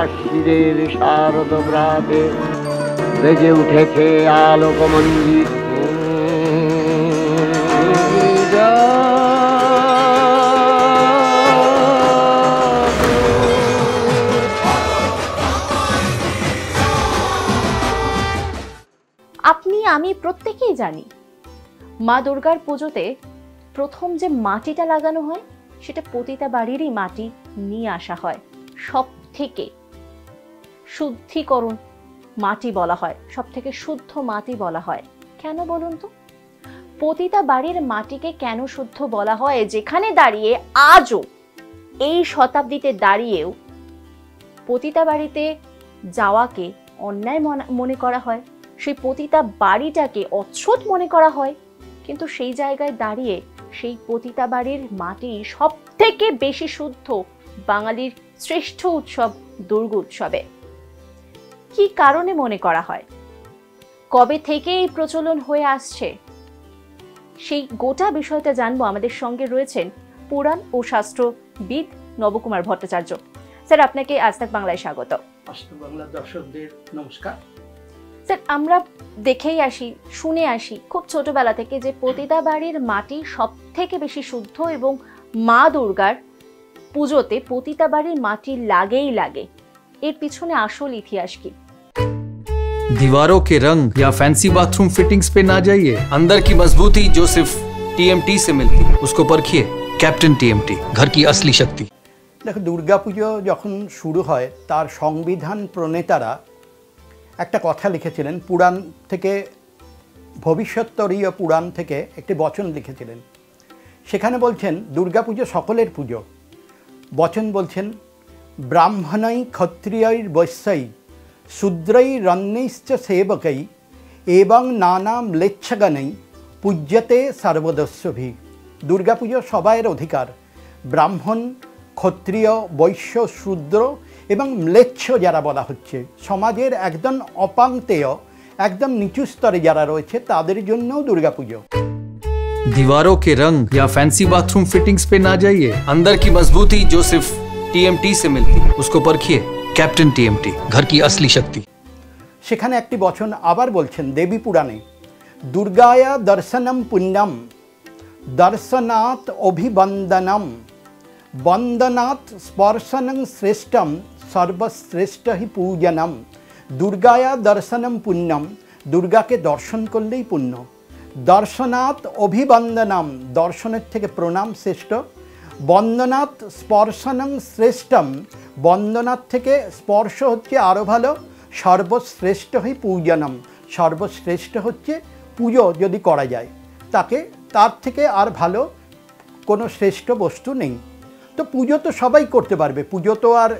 আশ্বিরের শারদ প্রাতে বেজে উঠেছে আলোকমঞ্জিত। আপনি আমি প্রত্যেকেই জানি মা দুর্গার পুজোতে প্রথম যে মাটিটা লাগানো হয় সেটা পতিতা বাড়িরই মাটি নিয়ে আসা হয়। সব থেকে শুদ্ধিকরণ মাটি বলা হয়, সব থেকে শুদ্ধ মাটি বলা হয়। কেন বলুন তো? পতিতা বাড়ির মাটিকে কেন শুদ্ধ বলা হয়? যেখানে দাঁড়িয়ে আজও এই শতাব্দীতে দাঁড়িয়েও পতিতা বাড়িতে যাওয়াকে অন্যায় মনে করা হয়, সেই পতিতা বাড়িটাকে অচ্ছুত মনে করা হয়। কিন্তু সেই জায়গায় দাঁড়িয়ে সেই পতিতা বাড়ির মাটি সব থেকে বেশি শুদ্ধ বাঙালির শ্রেষ্ঠ উৎসব দুর্গোৎসবে। কি কারণে মনে করা হয়, কবে থেকে এই প্রচলন হয়ে আসছে, সেই গোটা বিষয়টা জানবো। আমাদের সঙ্গে রয়েছেন পুরাণ ও শাস্ত্রবিদ নবকুমার ভট্টাচার্য। স্যার, আপনাকে আজ তাক বাংলায় স্বাগত। আজ তাক বাংলা দর্শকদের নমস্কার। স্যার, আমরা দেখেই আসি, শুনে আসি খুব ছোটবেলা থেকে যে পতিতা বাড়ির মাটি সব থেকে বেশি শুদ্ধ এবং মা দুর্গার পুজোতে পতিতা বাড়ির মাটি লাগেই লাগে। এর পিছনে আসল ইতিহাস কি? दीवारों के रंग या फैंसी बाथरूम फिटिंग्स पे ना जाइए, अंदर की मजबूती जो सिर्फ टीएमटी से मिलती है उसको परखिए। कैप्टन टीएमटी, घर की असली शक्ति। দেখো, দুর্গাপুজো যখন শুরু হয় তার সংবিধান প্রণেতারা একটা কথা লিখেছিলেন, পুরাণ থেকে, ভবিষ্যত্তরীয় পুরাণ থেকে একটি বচন লিখেছিলেন। সেখানে বলছেন দুর্গাপুজো সকলের পুজো। বচন বলছেন, ব্রাহ্মণৈ ক্ষত্রিয়ৈ বৈশ্যৈ শূদ্রৈ রণ্যৈশ্চ সেবকৈ এবং নানা ম্লেচ্ছগণৈ পূজ্যতে সর্বদস্যভি। দুর্গাপুজো সবাইয়ের অধিকার। ব্রাহ্মণ, ক্ষত্রিয়, বৈশ্য, শূদ্র এবং ম্লেচ্ছ যারা বলা হচ্ছে, সমাজের একদম অপাংতেয়, একদম নিচু স্তরে যারা রয়েছে তাদের জন্যও দুর্গাপুজো। दीवारों के रंग या फैंसी बाथरूम फिटिंग्स पे ना जाइए, अंदर की मजबूती जो सिर्फ टीएमटी से मिलती है उसको परखिए। कैप्टन टीएमटी, घर की असली शक्ति। সেখানে একটি বচন আবার বলছেন দেবী পুরাণে, দুর্গায়া দর্শনম পুণ্যম দর্শনাৎ অভিবন্দনম বন্দনাৎ স্পর্শনং শ্রেষ্ঠম সর্বশ্রেষ্ঠ হি পূজনম। দুর্গায়া দর্শনম পুণ্যম, দুর্গাকে দর্শন করলেই পুণ্য। দর্শনাৎ অভিবন্দনম, দর্শনের থেকে প্রণাম শ্রেষ্ঠ। বন্দনাৎ স্পর্শনং শ্রেষ্ঠম, বন্দনার থেকে স্পর্শ হচ্ছে আরও ভালো। সর্বশ্রেষ্ঠ হি পূজনম, সর্বশ্রেষ্ঠ হচ্ছে পুজো যদি করা যায়, তাকে তার থেকে আর ভালো কোনো শ্রেষ্ঠ বস্তু নেই। তো পুজো তো সবাই করতে পারবে, পুজো তো আর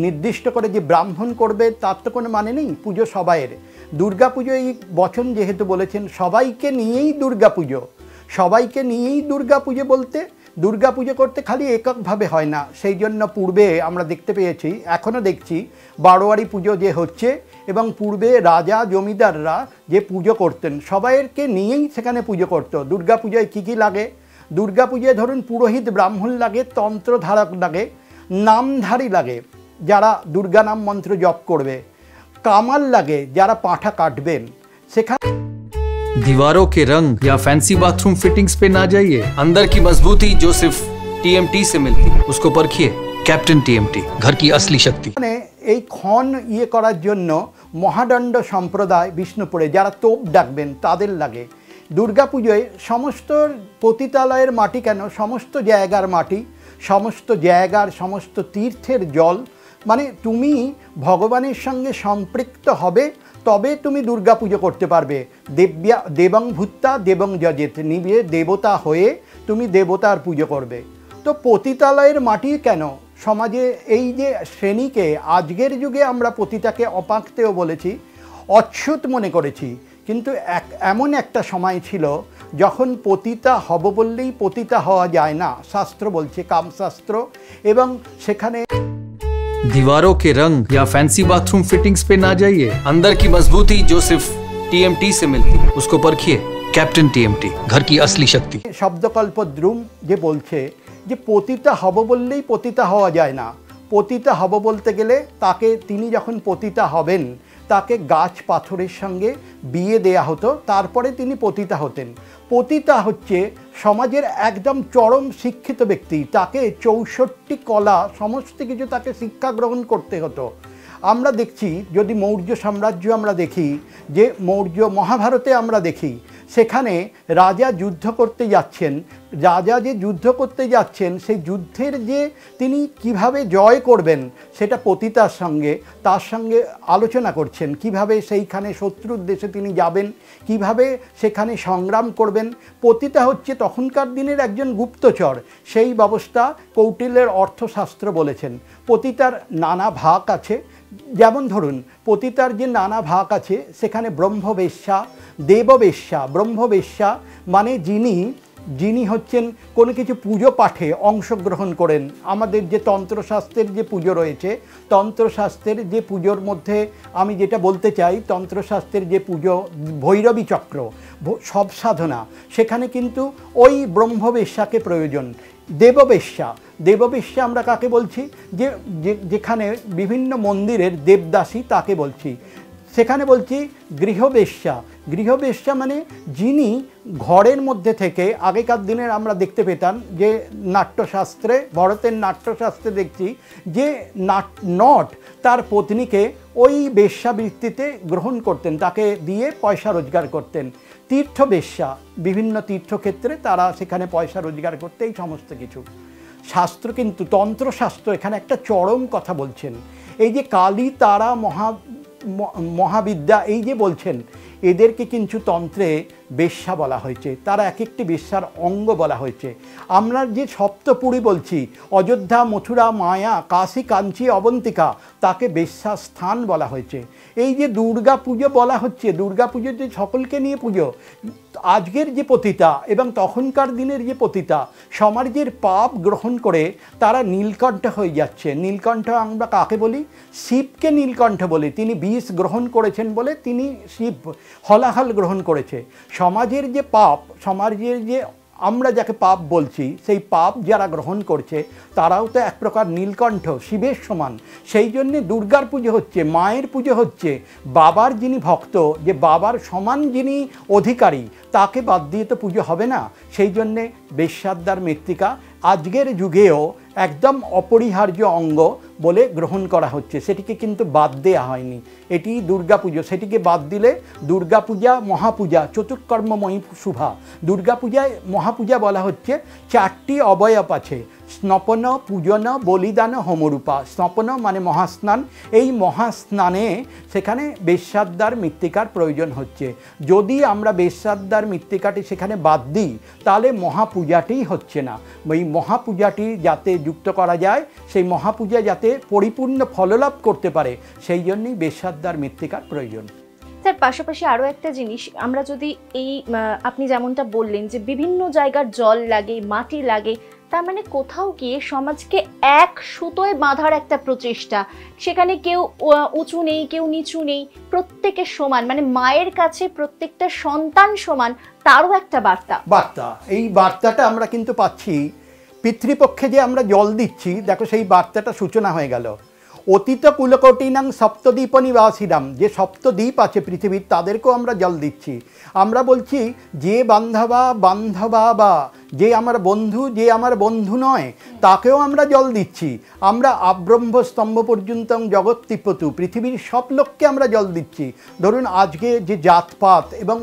নির্দিষ্ট করে যে ব্রাহ্মণ করবে তার তো কোনো মানে নেই, পুজো সবাইয়ের। দুর্গা পুজো এই বচন যেহেতু বলেছেন, সবাইকে নিয়েই দুর্গা পুজো, সবাইকে নিয়েই দুর্গা পুজো বলতে দুর্গা পুজো করতে খালি এককভাবে হয় না। সেই জন্য পূর্বে আমরা দেখতে পেয়েছি, এখনও দেখছি, বারোয়ারি পুজো যে হচ্ছে এবং পূর্বে রাজা জমিদাররা যে পুজো করতেন সবাইকে নিয়েই সেখানে পুজো করতো। দুর্গা পুজোয় কী কী লাগে? দুর্গা পুজোয় ধরুন পুরোহিত ব্রাহ্মণ লাগে, তন্ত্রধারক লাগে, নামধারী লাগে যারা দুর্গা নাম মন্ত্র জপ করবে, কামাল লাগে যারা পাঁঠা কাটবেন। সেখানে दीवारों के रंग या फैंसी बाथरूम फिटिंग्स पे ना जाइए, अंदर की मजबूती जो सिर्फ टीएमटी से मिलती है उसको परखिए। कैप्टन टीएमटी, घर की असली शक्ति। এই ক্ষণ করার জন্য মহাদণ্ড সম্প্রদায় বিষ্ণুপুরে যারা তোপ ডাকবেন তাদের লাগে। দুর্গাপুজোয় সমস্ত পতিতালয়ের মাটি কেন, সমস্ত জায়গার মাটি, সমস্ত জায়গার সমস্ত তীর্থের জল, মানে তুমি ভগবানের সঙ্গে সম্পৃক্ত হবে তবে তুমি দুর্গা পুজো করতে পারবে। দেবং ভূত্তা দেবং যজেত, নিবে দেবতা হয়ে তুমি দেবতার পুজো করবে। তো পতিতালয়ের মাটি কেন? সমাজে এই যে শ্রেণীকে আজকের যুগে আমরা পতিতাকে অপাংতেয় বলেছি, অচ্ছুত মনে করেছি, কিন্তু এমন একটা সময় ছিল যখন পতিতা হব বললেই পতিতা হওয়া যায় না। শাস্ত্র বলছে, কামশাস্ত্র, এবং সেখানে दीवारों के रंग या फैंसी बाथरूम फिटिंग्स पे ना जाइए, अंदर की मजबूती जो सिर्फ टीएमटी से मिलती है उसको परखिए। कैप्टन टीएमटी, घर की असली शक्ति। শব্দকল্প দ্রুম যে বলছে যে পতিতা হব বললেই পতিতা হওয়া যায় না, পতিতা হব বলতে গেলে তাকে, তিনি যখন পতিতা হবেন তাকে গাছ পাথরের সঙ্গে বিয়ে দেয়া হতো, তারপরে তিনি পতিতা হতেন। পতিতা হচ্ছে সমাজের একদম চরম শিক্ষিত ব্যক্তি, তাকে 64 কলা সমস্ত কিছু তাকে শিক্ষা গ্রহণ করতে হতো। আমরা দেখছি যদি মৌর্য সাম্রাজ্য আমরা দেখি, যে মৌর্য মহাভারতে আমরা দেখি, সেখানে রাজা যুদ্ধ করতে যাচ্ছেন, রাজা যে যুদ্ধ করতে যাচ্ছেন সেই যুদ্ধের যে তিনি কিভাবে জয় করবেন সেটা পতিতার সঙ্গে, তার সঙ্গে আলোচনা করছেন, কিভাবে সেইখানে শত্রুর দেশে তিনি যাবেন, কিভাবে সেখানে সংগ্রাম করবেন। পতিতা হচ্ছে তখনকার দিনের একজন গুপ্তচর, সেই ব্যবস্থা কৌটিল্যের অর্থশাস্ত্র বলেছেন। পতিতার নানা ভাগ আছে, যেমন ধরুন পতিতার যে নানা ভাগ আছে সেখানে ব্রহ্মবেশ্যা, দেববেশ্যা। ব্রহ্মবেশ্যা মানে যিনি হচ্ছেন কোনো কিছু পুজো পাঠে অংশগ্রহণ করেন। আমাদের যে তন্ত্রশাস্ত্রের যে পুজো রয়েছে, তন্ত্রশাস্ত্রের যে পুজোর মধ্যে আমি যেটা বলতে চাই, তন্ত্রশাস্ত্রের যে পুজো ভৈরবী চক্র, সব সাধনা, সেখানে কিন্তু ওই ব্রহ্মবেশ্যাকে প্রয়োজন। দেববেশ্যা আমরা কাকে বলছি, যেখানে বিভিন্ন মন্দিরের দেবদাসী তাকে বলছি। সেখানে বলছি গৃহবেশ্যা মানে যিনি ঘরের মধ্যে থেকে, আগেকার দিনের আমরা দেখতে পেতাম যে নাট্যশাস্ত্রে, ভরতের নাট্যশাস্ত্রে দেখছি যে নট তার পত্নীকে ওই বেশ্যাবৃত্তিতে গ্রহণ করতেন, তাকে দিয়ে পয়সা রোজগার করতেন। তীর্থবেশ্যা, বিভিন্ন তীর্থক্ষেত্রে তারা সেখানে পয়সা রোজগার করতে, এই সমস্ত কিছু। শাস্ত্র কিন্তু তন্ত্রশাস্ত্র এখানে একটা চরম কথা বলছেন। এই যে কালী, তারা, মহাবিদ্যা, এই যে বলছেন, এদেরকে কিন্তু তন্ত্রে বেশ্যা বলা হয়েছে, তারা এক একটি বেশ্যার অঙ্গ বলা হয়েছে। আমরা যে সপ্তপুরী বলছি, অযোধ্যা, মথুরা, মায়া, কাশী, কাঞ্চি, অবন্তিকা, তাকে বেশ্যা স্থান বলা হয়েছে। এই যে দুর্গা পুজো বলা হচ্ছে, দুর্গা পুজো যে সকলকে নিয়ে পুজো, আজকের যে পতিতা এবং তখনকার দিনের যে পতিতা সমাজের পাপ গ্রহণ করে তারা নীলকণ্ঠ হয়ে যাচ্ছে। নীলকণ্ঠ আমরা কাকে বলি? শিবকে নীলকণ্ঠ বলি। তিনি বিষ গ্রহণ করেছেন বলে তিনি শিব, হলাহল গ্রহণ করেছে। সমাজের যে পাপ, সমাজের যে আমরা যাকে পাপ বলছি, সেই পাপ যারা গ্রহণ করছে তারাও তো এক প্রকার নীলকণ্ঠ, শিবের সমান। সেই জন্যে দুর্গার পুজো হচ্ছে, মায়ের পুজো হচ্ছে। বাবার যিনি ভক্ত, যে বাবার সমান যিনি অধিকারী, তাকে বাদ দিয়ে তো পুজো হবে না। সেই জন্যে বেশ্যাদ্দার মৃত্তিকা আজকের যুগেও একদম অপরিহার্য অঙ্গ বলে গ্রহণ করা হচ্ছে, সেটিকে কিন্তু বাদ দেওয়া হয়নি। এটি দুর্গাপুজো, সেটিকে বাদ দিলে দুর্গাপূজা মহাপূজা, চতুর্কর্মময়ী শুভা। দুর্গাপূজায় মহাপূজা বলা হচ্ছে 4টি অবয়ব আছে: স্নপন, পূজন, বলিদান, হোমরূপা। স্নপন মানে মহাস্নান, এই মহাস্নানে সেখানে বেশ্যাদ্দার মৃত্তিকার প্রয়োজন হচ্ছে। যদি আমরা বেশ্যাদ্দার মৃত্তিকাটি সেখানে বাদ দিই তাহলে মহাপূজাটিই হচ্ছে না। এই মহাপূজাটি যাতে যুক্ত করা যায়, সেই মহাপূজা যাতে পরিপূর্ণ ফললাভ করতে পারে, সেই জন্যই বেশ্যাদ্দার মৃত্তিকার প্রয়োজন। স্যার, পাশাপাশি আরও একটা জিনিস, আমরা যদি এই আপনি যেমনটা বললেন যে বিভিন্ন জায়গার জল লাগে, মাটি লাগে, তার মানে কোথাও গিয়ে সমাজকে এক সুতোয় বাঁধার একটা প্রচেষ্টা, সেখানে কেউ উঁচু নেই, কেউ নিচু নেই, প্রত্যেকের সমান, মানে মায়ের কাছে প্রত্যেকটা সন্তান সমান, তারও একটা বার্তা। এই বার্তাটা আমরা কিন্তু পাচ্ছি পিতৃপক্ষে যে আমরা জল দিচ্ছি, দেখো সেই বার্তাটা সূচনা হয়ে গেল। অতীত কুলকোটিনাং সপ্তদ্বীপ নিবাসিনাম, যে সপ্তদ্বীপ আছে পৃথিবীর, তাদেরকেও আমরা জল দিচ্ছি। আমরা বলছি যে বান্ধবা বা যে আমার বন্ধু, যে আমার বন্ধু নয়, তাকেও আমরা জল দিচ্ছি। আমরা আব্রহ্ম স্তম্ভ পর্যন্ত জগৎতিপতু, পৃথিবীর সব লোককে আমরা জল দিচ্ছি। ধরুন আজকে যে জাতপাত এবং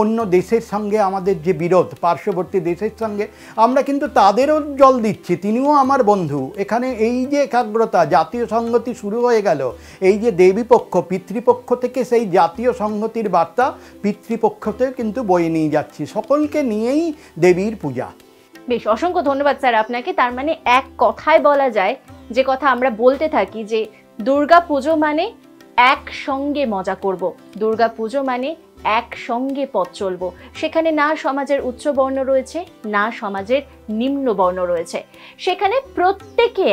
অন্য দেশের সঙ্গে আমাদের যে বিরোধ, পার্শ্ববর্তী দেশের সঙ্গে, আমরা কিন্তু তাদেরও জল দিচ্ছি, তিনিও আমার বন্ধু। এখানে এই যে একাগ্রতা, জাতীয় সংহতি শুরু হয়ে গেল। এই যে দেবীপক্ষ, পিতৃপক্ষ থেকে সেই জাতীয় সংহতির বার্তা পিতৃপক্ষতে কিন্তু বয়ে নিয়ে যাচ্ছি, সকলকে নিয়েই দেবীর পূজা। বেশ, অসংখ্য ধন্যবাদ স্যার আপনাকে। তার মানে এক কথায় বলা যায়, যে কথা আমরা বলতে থাকি, যে দুর্গা পুজো মানে একসঙ্গে মজা করব, দুর্গা পুজো মানে একসঙ্গে পথ চলবো। সেখানে না সমাজের উচ্চ বর্ণ রয়েছে, না সমাজের নিম্ন বর্ণ রয়েছে, সেখানে প্রত্যেকে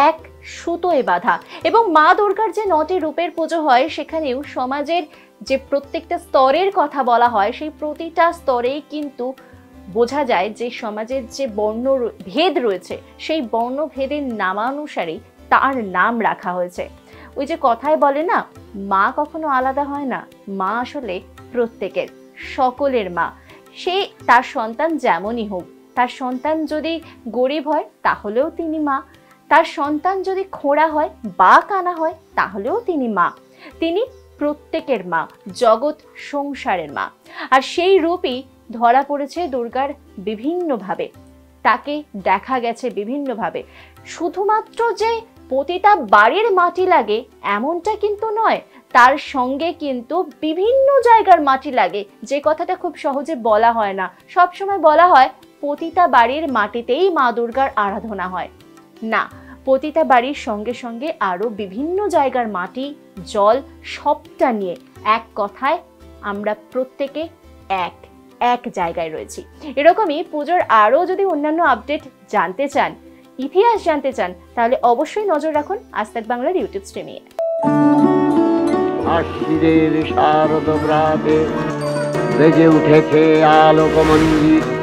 এক সুতোয় বাঁধা। এবং মা দুর্গার যে 9টি রূপের পুজো হয়, সেখানেও সমাজের যে প্রত্যেকটা স্তরের কথা বলা হয়, সেই প্রতিটা স্তরেই কিন্তু বোঝা যায় যে সমাজের যে ভেদ রয়েছে সেই বর্ণভেদের নামানুসারেই তার নাম রাখা হয়েছে। ওই যে কথায় বলে না, মা কখনো আলাদা হয় না, মা আসলে প্রত্যেকের, সকলের মা। সে তার সন্তান যেমনই হোক, তার সন্তান যদি গরিব হয় তাহলেও তিনি মা, তার সন্তান যদি খোঁড়া হয় বা কানা হয় তাহলেও তিনি মা। তিনি প্রত্যেকের মা, জগৎ সংসারের মা। আর সেই রূপই ধরা পড়েছে দুর্গার বিভিন্নভাবে, তাকে দেখা গেছে বিভিন্নভাবে। শুধুমাত্র যে পতিতা বাড়ির মাটি লাগে এমনটা কিন্তু নয়, তার সঙ্গে কিন্তু বিভিন্ন জায়গার মাটি লাগে, যে কথাটা খুব সহজে বলা হয় না। সবসময় বলা হয় পতিতা বাড়ির মাটিতেই মা দুর্গার আরাধনা হয়, না, পতিতা বাড়ির সঙ্গে সঙ্গে আরো বিভিন্ন জায়গার মাটি, জল সবটা নিয়ে এক কথায় আমরা প্রত্যেকে এক জায়গায় রয়েছি। এরকমই পুজোর আরো যদি অন্যান্য আপডেট জানতে চান, ইতিহাস জানতে চান, তাহলে অবশ্যই নজর রাখুন আজ তাক বাংলার ইউটিউব স্ট্রিমে। আশ্বিনের শারদ প্রাতে বেজে উঠেছে আলোকমঞ্জিত।